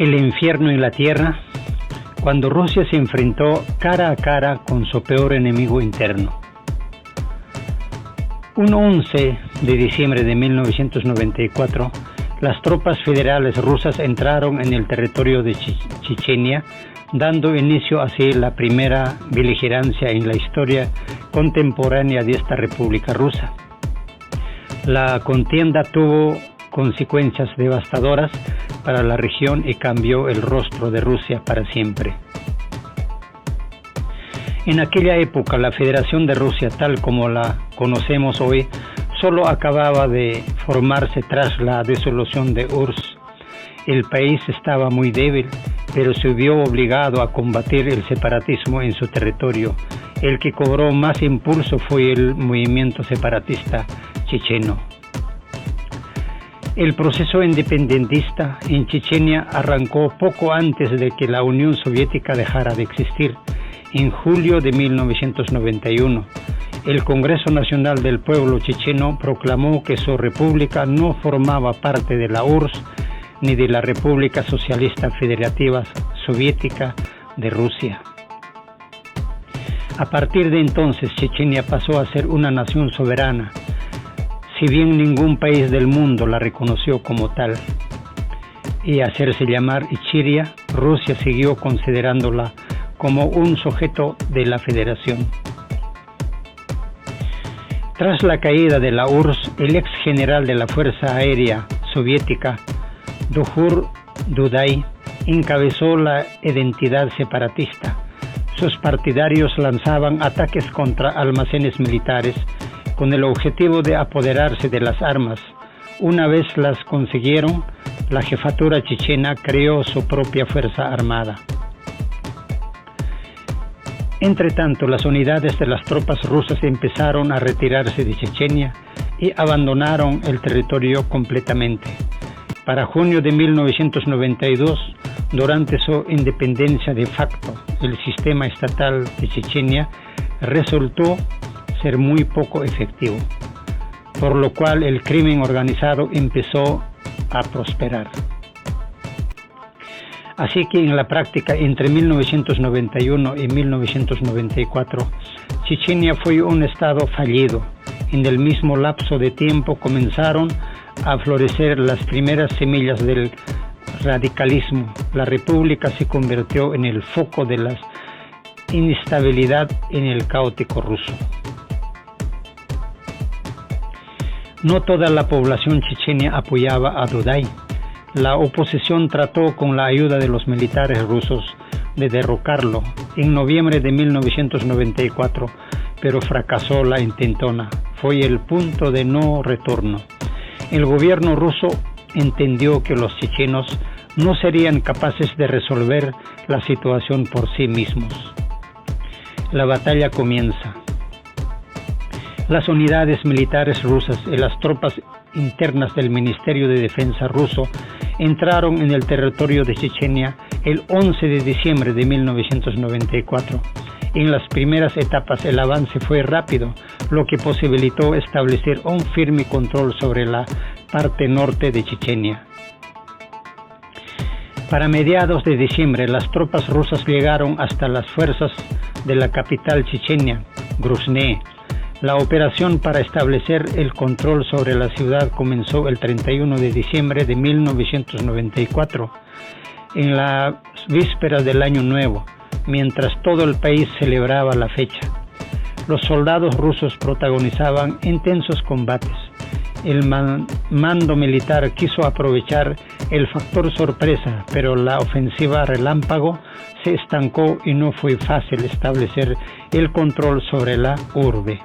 El infierno en la tierra, cuando Rusia se enfrentó cara a cara con su peor enemigo interno. Un 11 de diciembre de 1994, las tropas federales rusas entraron en el territorio de Chechenia, dando inicio así la primera beligerancia en la historia contemporánea de esta República Rusa. La contienda tuvo consecuencias devastadoras para la región y cambió el rostro de Rusia para siempre. En aquella época, la Federación de Rusia, tal como la conocemos hoy, solo acababa de formarse tras la disolución de URSS. El país estaba muy débil, pero se vio obligado a combatir el separatismo en su territorio. El que cobró más impulso fue el movimiento separatista checheno. El proceso independentista en Chechenia arrancó poco antes de que la Unión Soviética dejara de existir. En julio de 1991, el Congreso Nacional del Pueblo Checheno proclamó que su república no formaba parte de la URSS ni de la República Socialista Federativa Soviética de Rusia. A partir de entonces, Chechenia pasó a ser una nación soberana, si bien ningún país del mundo la reconoció como tal, y hacerse llamar Ichiria, Rusia siguió considerándola como un sujeto de la Federación. Tras la caída de la URSS, el ex general de la Fuerza Aérea Soviética, Duhur Duday, encabezó la identidad separatista. Sus partidarios lanzaban ataques contra almacenes militares con el objetivo de apoderarse de las armas. Una vez las consiguieron, la jefatura chechena creó su propia fuerza armada. Entre tanto, las unidades de las tropas rusas empezaron a retirarse de Chechenia y abandonaron el territorio completamente. Para junio de 1992, durante su independencia de facto, el sistema estatal de Chechenia resultó ser muy poco efectivo, por lo cual el crimen organizado empezó a prosperar. Así que en la práctica, entre 1991 y 1994, Chechenia fue un estado fallido. En el mismo lapso de tiempo comenzaron a florecer las primeras semillas del radicalismo. La república se convirtió en el foco de la inestabilidad en el caótico ruso. No toda la población chechenia apoyaba a Duday. La oposición trató con la ayuda de los militares rusos de derrocarlo en noviembre de 1994, pero fracasó la intentona. Fue el punto de no retorno. El gobierno ruso entendió que los chechenos no serían capaces de resolver la situación por sí mismos. La batalla comienza. Las unidades militares rusas y las tropas internas del Ministerio de Defensa ruso entraron en el territorio de Chechenia el 11 de diciembre de 1994. En las primeras etapas el avance fue rápido, lo que posibilitó establecer un firme control sobre la parte norte de Chechenia. Para mediados de diciembre, las tropas rusas llegaron hasta las fuerzas de la capital chechenia, Grozny. La operación para establecer el control sobre la ciudad comenzó el 31 de diciembre de 1994, en las vísperas del Año Nuevo, mientras todo el país celebraba la fecha. Los soldados rusos protagonizaban intensos combates. El mando militar quiso aprovechar el factor sorpresa, pero la ofensiva relámpago se estancó y no fue fácil establecer el control sobre la urbe.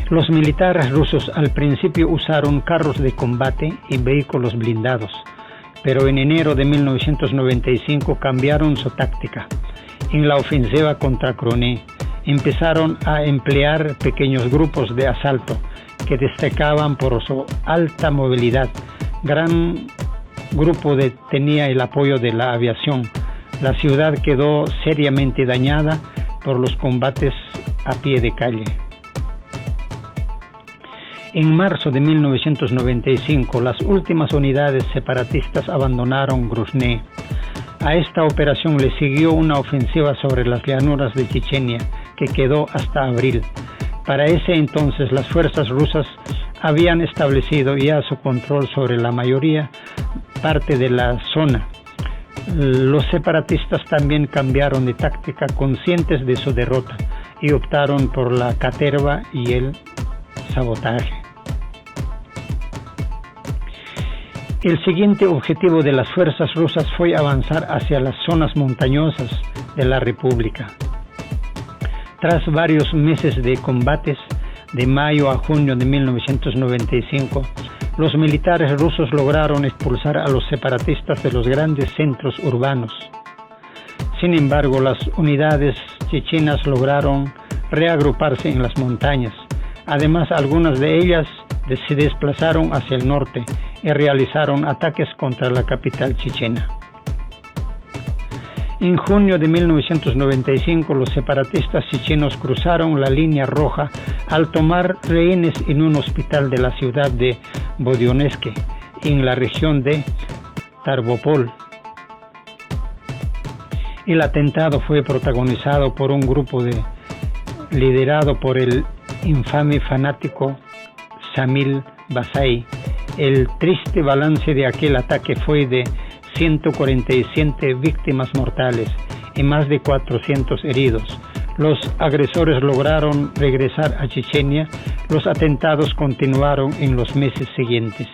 Los militares rusos al principio usaron carros de combate y vehículos blindados, pero en enero de 1995 cambiaron su táctica. En la ofensiva contra Grozny empezaron a emplear pequeños grupos de asalto que destacaban por su alta movilidad. Gran grupo tenía el apoyo de la aviación. La ciudad quedó seriamente dañada por los combates a pie de calle. En marzo de 1995, las últimas unidades separatistas abandonaron Grozny. A esta operación le siguió una ofensiva sobre las llanuras de Chechenia, que quedó hasta abril. Para ese entonces, las fuerzas rusas habían establecido ya su control sobre la mayoría parte de la zona. Los separatistas también cambiaron de táctica, conscientes de su derrota, y optaron por la caterva y el sabotaje. El siguiente objetivo de las fuerzas rusas fue avanzar hacia las zonas montañosas de la República. Tras varios meses de combates, de mayo a junio de 1995, los militares rusos lograron expulsar a los separatistas de los grandes centros urbanos. Sin embargo, las unidades chechenas lograron reagruparse en las montañas. Además, algunas de ellas se desplazaron hacia el norte y realizaron ataques contra la capital chechena. En junio de 1995, los separatistas chechenos cruzaron la línea roja al tomar rehenes en un hospital de la ciudad de Bodionezhsk, en la región de Stavropol. El atentado fue protagonizado por un grupo liderado por el infame fanático Shamil Basayi. El triste balance de aquel ataque fue de 147 víctimas mortales y más de 400 heridos. Los agresores lograron regresar a Chechenia. Los atentados continuaron en los meses siguientes.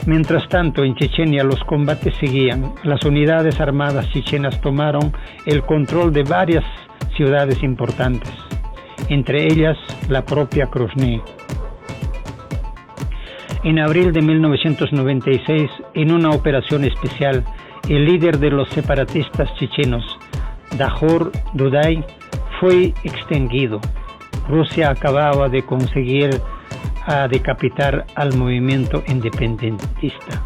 Mientras tanto, en Chechenia los combates seguían. Las unidades armadas chechenas tomaron el control de varias ciudades importantes, entre ellas la propia Grozny. En abril de 1996, en una operación especial, el líder de los separatistas chechenos, Dajor Duday, fue extinguido. Rusia acababa de conseguir decapitar al movimiento independentista.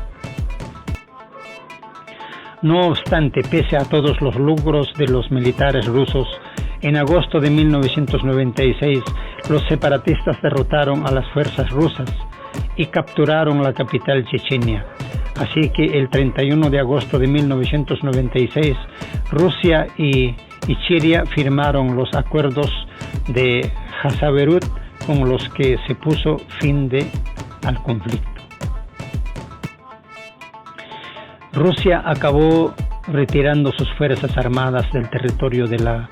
No obstante, pese a todos los logros de los militares rusos, en agosto de 1996, los separatistas derrotaron a las fuerzas rusas y capturaron la capital chechenia. Así que el 31 de agosto de 1996, Rusia y Ichiria firmaron los acuerdos de Khasaverut, con los que se puso fin al conflicto. Rusia acabó retirando sus fuerzas armadas del territorio de la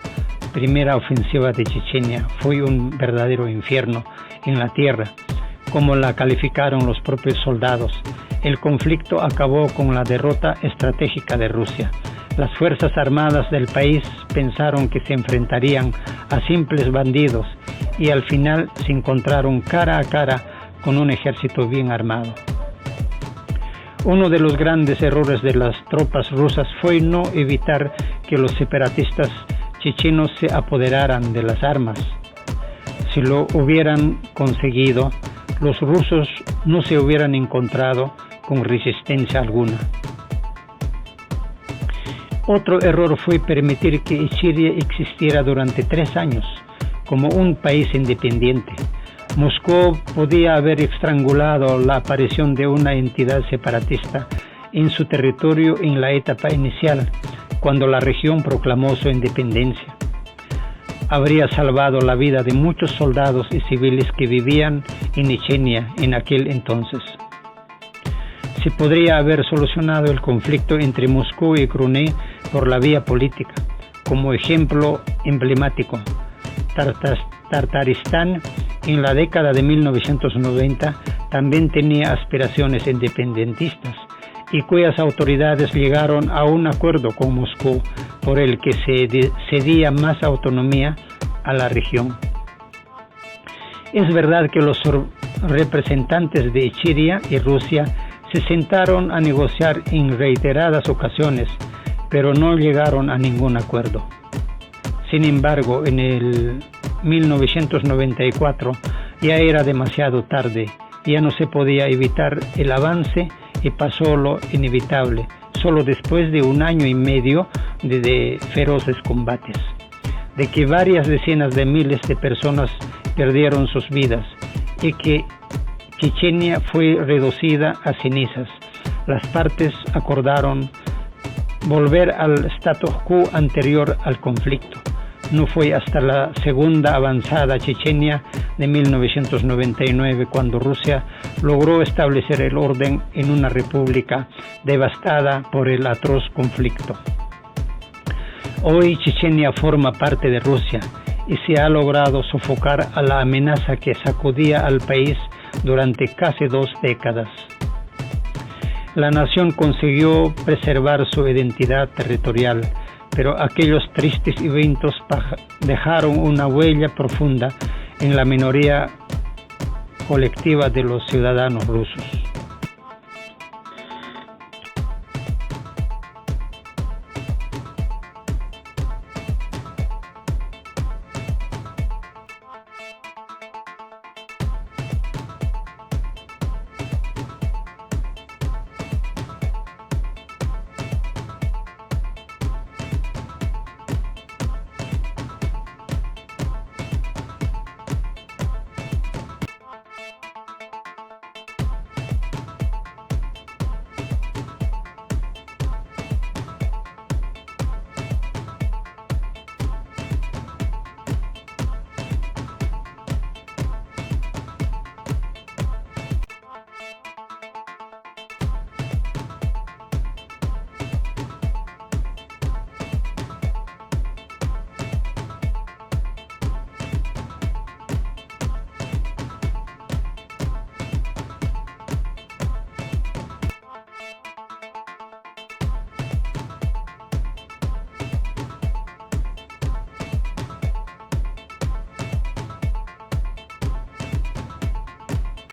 primera ofensiva de Chechenia. Fue un verdadero infierno en la tierra, como la calificaron los propios soldados. El conflicto acabó con la derrota estratégica de Rusia. Las fuerzas armadas del país pensaron que se enfrentarían a simples bandidos y al final se encontraron cara a cara con un ejército bien armado. Uno de los grandes errores de las tropas rusas fue no evitar que los separatistas chechenos se apoderaran de las armas. Si lo hubieran conseguido, los rusos no se hubieran encontrado con resistencia alguna. Otro error fue permitir que Ichiria existiera durante 3 años como un país independiente. Moscú podía haber estrangulado la aparición de una entidad separatista en su territorio en la etapa inicial, cuando la región proclamó su independencia. Habría salvado la vida de muchos soldados y civiles que vivían en Chechenia en aquel entonces. Se podría haber solucionado el conflicto entre Moscú y Grozny por la vía política. Como ejemplo emblemático, Tartaristán en la década de 1990 también tenía aspiraciones independentistas y cuyas autoridades llegaron a un acuerdo con Moscú por el que se cedía más autonomía a la región. Es verdad que los representantes de Ichiria y Rusia se sentaron a negociar en reiteradas ocasiones, pero no llegaron a ningún acuerdo. Sin embargo, en el 1994 ya era demasiado tarde, ya no se podía evitar el avance y pasó lo inevitable, solo después de 1 año y medio de feroces combates, de que varias decenas de miles de personas perdieron sus vidas y que Chechenia fue reducida a cenizas. Las partes acordaron volver al status quo anterior al conflicto. No fue hasta la segunda avanzada chechenia de 1999 cuando Rusia logró establecer el orden en una república devastada por el atroz conflicto. Hoy Chechenia forma parte de Rusia y se ha logrado sofocar a la amenaza que sacudía al país durante casi 2 décadas. La nación consiguió preservar su identidad territorial, pero aquellos tristes eventos dejaron una huella profunda en la minoría colectiva de los ciudadanos rusos.